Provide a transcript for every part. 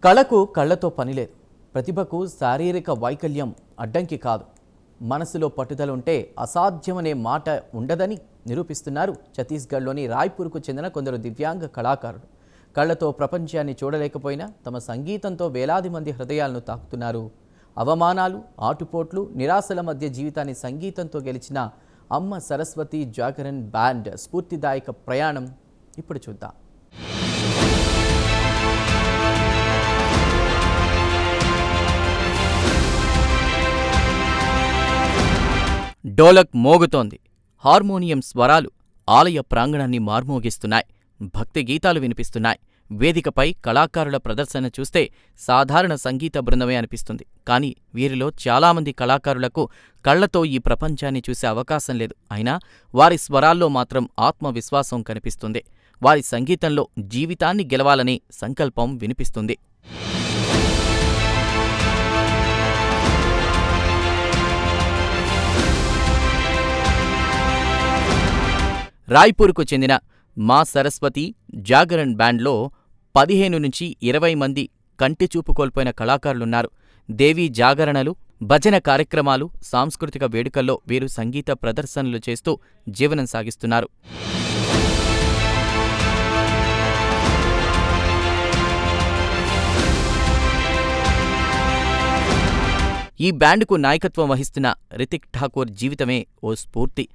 కళకు కళ్ళతో పనిలేదు. ప్రతిభకు శారీరక వైకల్యం అడ్డంకి కాదు. మనసులో పట్టుదల ఉంటే అసాధ్యమనే మాట ఉండదని నిరూపిస్తున్నారు ఛత్తీస్గఢ్లోని రాయ్పూర్కు చెందిన కొందరు దివ్యాంగ కళాకారులు. కళ్ళతో ప్రపంచాన్ని చూడలేకపోయినా తమ సంగీతంతో వేలాది మంది హృదయాలను తాకుతున్నారు. అవమానాలు, ఆటుపోట్లు, నిరాశల మధ్య జీవితాన్ని సంగీతంతో గెలిచిన అమ్మ సరస్వతి జాగరణ్ బ్యాండ్ స్ఫూర్తిదాయక ప్రయాణం ఇప్పుడు చూద్దాం. డోలక్ మోగుతోంది. హార్మోనియం స్వరాలు ఆలయ ప్రాంగణాన్ని మార్మోగిస్తున్నాయి. భక్తి గీతాలు వినిపిస్తున్నాయి. వేదికపై కళాకారుల ప్రదర్శన చూస్తే సాధారణ సంగీత బృందమే అనిపిస్తుంది. కానీ వీరిలో చాలామంది కళాకారులకు కళ్లతో ఈ ప్రపంచాన్ని చూసే అవకాశం లేదు. అయినా వారి స్వరాల్లో మాత్రం ఆత్మవిశ్వాసం కనిపిస్తుంది. వారి సంగీతంలో జీవితాన్ని గెలవాలనే సంకల్పం వినిపిస్తుంది. రాయ్పూర్కు చెందిన మా సరస్వతి జాగరణ్ బ్యాండ్లో 15 నుంచి 20 మంది కంటి చూపు కోల్పోయిన కళాకారులున్నారు. దేవీ జాగరణలు, భజన కార్యక్రమాలు, సాంస్కృతిక వేడుకల్లో వీరు సంగీత ప్రదర్శనలు చేస్తూ జీవనం సాగిస్తున్నారు. ఈ బ్యాండుకు నాయకత్వం వహిస్తున్న రితిక్ ఠాకూర్ జీవితమే ఓ స్ఫూర్తి.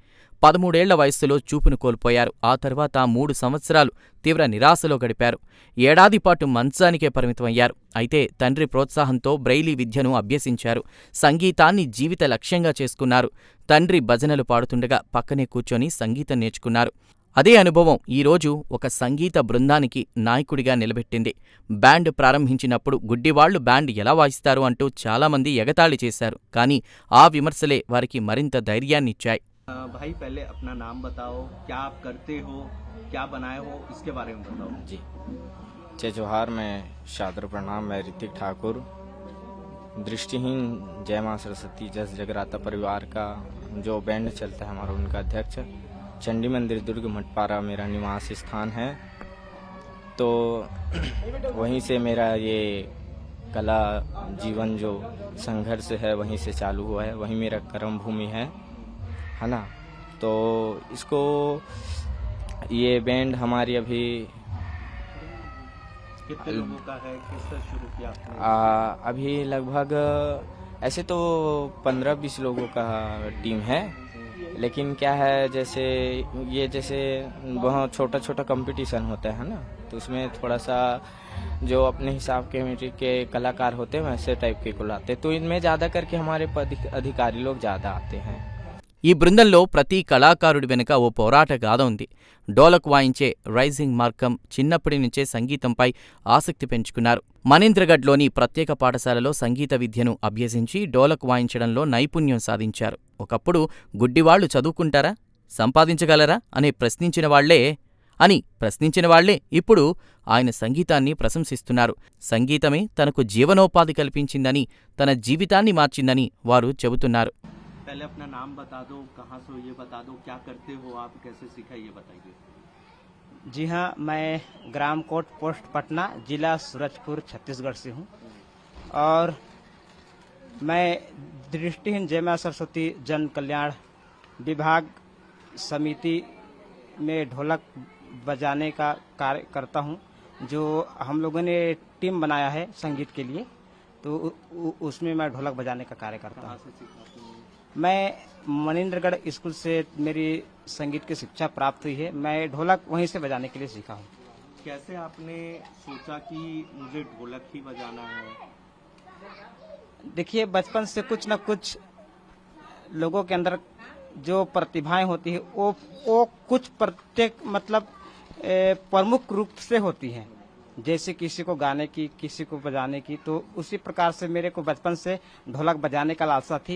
13 ఏళ్ల వయస్సులో చూపును కోల్పోయారు. ఆ తర్వాత 3 సంవత్సరాలు తీవ్ర నిరాశలో గడిపారు. ఏడాది పాటు మంచానికే పరిమితమయ్యారు. అయితే తండ్రి ప్రోత్సాహంతో బ్రెయిలీ విద్యను అభ్యసించారు. సంగీతాన్ని జీవిత లక్ష్యంగా చేసుకున్నారు. తండ్రి భజనలు పాడుతుండగా పక్కనే కూర్చొని సంగీతం నేర్చుకున్నారు. అదే అనుభవం ఈరోజు ఒక సంగీత బృందానికి నాయకుడిగా నిలబెట్టింది. బ్యాండ్ ప్రారంభించినప్పుడు గుడ్డివాళ్లు బ్యాండ్ ఎలా వాయిస్తారు అంటూ చాలామంది ఎగతాళి చేశారు. కానీ ఆ విమర్శలే వారికి మరింత ధైర్యాన్నిచ్చాయి. भाई पहले अपना नाम बताओ, क्या आप करते हो, क्या बनाए हो, इसके बारे में बताओ। जी जय जोहार, मैं शादर प्रणाम, मैं ऋतिक ठाकुर, दृष्टिहीन जय मां सरस्वती जस जगराता परिवार का जो बैंड चलता है हमारा, उनका अध्यक्ष। चंडी मंदिर दुर्ग मठपारा मेरा निवास स्थान है। तो वहीं से मेरा ये कला जीवन जो संघर्ष है वहीं से चालू हुआ है, वहीं मेरा कर्म भूमि है ना। तो इसको ये बैंड हमारी अभी कितने लोगों का है, किससे शुरू किया आपने? अभी लगभग ऐसे तो 15-20 लोगों का टीम है, लेकिन क्या है जैसे बहुत छोटा छोटा कंपटीशन होता है ना, तो उसमें थोड़ा सा जो अपने हिसाब के कलाकार होते हैं वैसे टाइप के को लाते हैं। तो इनमें ज़्यादा करके हमारे अधिकारी लोग ज़्यादा आते हैं। ఈ బృందంలో ప్రతి కళాకారుడి వెనుక ఓ పోరాట గాథ ఉంది. డోలక్ వాయించే రైజింగ్ మార్కం చిన్నప్పటి నుంచే సంగీతంపై ఆసక్తి పెంచుకున్నారు. మనేంద్రగఢ్లోని ప్రత్యేక పాఠశాలలో సంగీత విద్యను అభ్యసించి డోలక్ వాయించడంలో నైపుణ్యం సాధించారు. ఒకప్పుడు గుడ్డివాళ్లు చదువుకుంటారా, సంపాదించగలరా అని ప్రశ్నించిన వాళ్లే ఇప్పుడు ఆయన సంగీతాన్ని ప్రశంసిస్తున్నారు. సంగీతమే తనకు జీవనోపాధి కల్పించిందని, తన జీవితాన్ని మార్చిందని వారు చెబుతున్నారు. पहले अपना नाम बता दो, कहाँ से हो ये बता दो, क्या करते हो आप, कैसे सीखा ये बताइए। जी हाँ, मैं ग्राम कोट पोस्ट पटना, जिला सूरजपुर, छत्तीसगढ़ से हूँ। और मैं दृष्टिहीन जय मां सरस्वती जन कल्याण विभाग समिति में ढोलक बजाने का कार्य करता हूँ, जो हम लोगों ने टीम बनाया है संगीत के लिए, तो उसमें मैं ढोलक बजाने का कार्य करता हूँ। मैं मनेंद्रगढ़ स्कूल से मेरी संगीत की शिक्षा प्राप्त हुई है। मैं ढोलक वहीं से बजाने के लिए सीखा हूँ। कैसे आपने सोचा कि मुझे ढोलक ही बजाना है? देखिए, बचपन से कुछ न कुछ लोगों के अंदर जो प्रतिभाएं होती है वो कुछ प्रत्येक मतलब प्रमुख रूप से होती हैं। जैसे किसी को गाने की, किसी को बजाने की, तो उसी प्रकार से मेरे को बचपन से ढोलक बजाने का लालसा थी,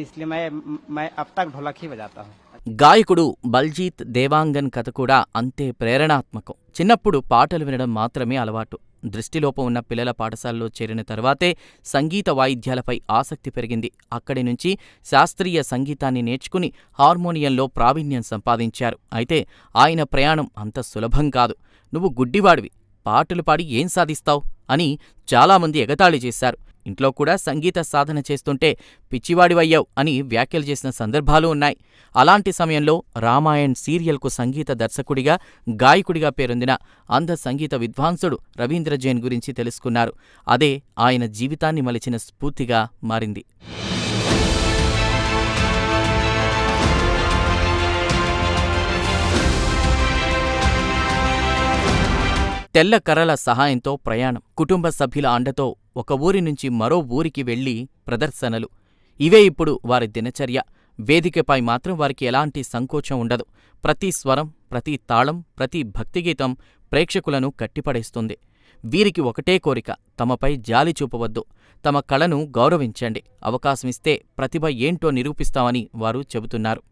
इसलिए मैं अब तक ढोलक ही बजाता हूँ। గాయకుడు బల్జీత్ దేవాంగన్ కథ కూడా అంతే ప్రేరణాత్మకం. చిన్నప్పుడు పాటలు వినడం మాత్రమే అలవాటు. దృష్టిలోపం ఉన్న పిల్లల పాఠశాలలో చేరిన తర్వాతే సంగీత వాయిద్యాలపై ఆసక్తి పెరిగింది. అక్కడి నుంచి శాస్త్రీయ సంగీతాన్ని నేర్చుకుని హార్మోనియంలో ప్రావీణ్యం సంపాదించారు. అయితే ఆయన ప్రయాణం అంత సులభం కాదు. నువ్వు గుడ్డివాడివి, పాటలు పాడి ఏం సాధిస్తావ్ అని చాలామంది ఎగతాళి చేశారు. ఇంట్లో కూడా సంగీత సాధన చేస్తుంటే పిచ్చివాడివయ్యావ్ అని వ్యాఖ్యలు చేసిన సందర్భాలు ఉన్నాయి. అలాంటి సమయంలో రామాయణ్ సీరియల్కు సంగీత దర్శకుడిగా, గాయకుడిగా పేరొందిన అంధ సంగీత విద్వాంసుడు రవీంద్ర జైన్ గురించి తెలుసుకున్నారు. అదే ఆయన జీవితాన్ని మలిచిన స్ఫూర్తిగా మారింది. తెల్ల కర్రల సహాయంతో ప్రయాణం, కుటుంబ సభ్యుల అండతో ఒక ఊరి నుంచి మరో ఊరికి వెళ్లి ప్రదర్శనలు, ఇవే ఇప్పుడు వారి దినచర్య. వేదికపై మాత్రం వారికి ఎలాంటి సంకోచం ఉండదు. ప్రతి స్వరం, ప్రతి తాళం, ప్రతి భక్తిగీతం ప్రేక్షకులను కట్టిపడేస్తుంది. వీరికి ఒకటే కోరిక, తమపై జాలి చూపవద్దు, తమ కళను గౌరవించండి, అవకాశమిస్తే ప్రతిభ ఏంటో నిరూపిస్తామని వారు చెబుతున్నారు.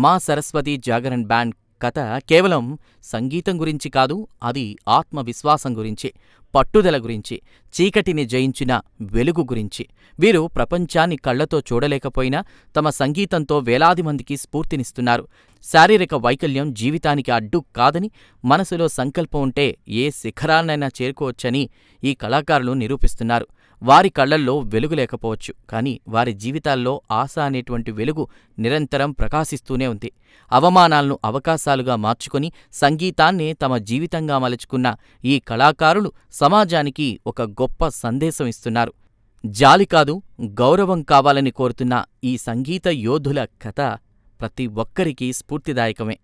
మా సరస్వతి జాగరణ్ బ్యాండ్ కథ కేవలం సంగీతం గురించి కాదు, అది ఆత్మవిశ్వాసం గురించి, పట్టుదల గురించి, చీకటిని జయించిన వెలుగు గురించి. వీరు ప్రపంచాన్ని కళ్లతో చూడలేకపోయినా తమ సంగీతంతో వేలాది మందికి స్ఫూర్తినిస్తున్నారు. శారీరక వైకల్యం జీవితానికి అడ్డు కాదని, మనసులో సంకల్పం ఉంటే ఏ శిఖరాన్నైనా చేరుకోవచ్చని ఈ కళాకారులు నిరూపిస్తున్నారు. వారి కళ్లల్లో వెలుగు లేకపోవచ్చు, కానీ వారి జీవితాల్లో ఆశ అనేటువంటి వెలుగు నిరంతరం ప్రకాశిస్తూనే ఉంది. అవమానాలను అవకాశాలుగా మార్చుకుని సంగీతాన్నే తమ జీవితంగా మలుచుకున్న ఈ కళాకారులు సమాజానికి ఒక గొప్ప సందేశం ఇస్తున్నారు. జాలి కాదు, గౌరవం కావాలని కోరుతున్న ఈ సంగీత యోధుల కథ ప్రతి ఒక్కరికీ స్ఫూర్తిదాయకమే.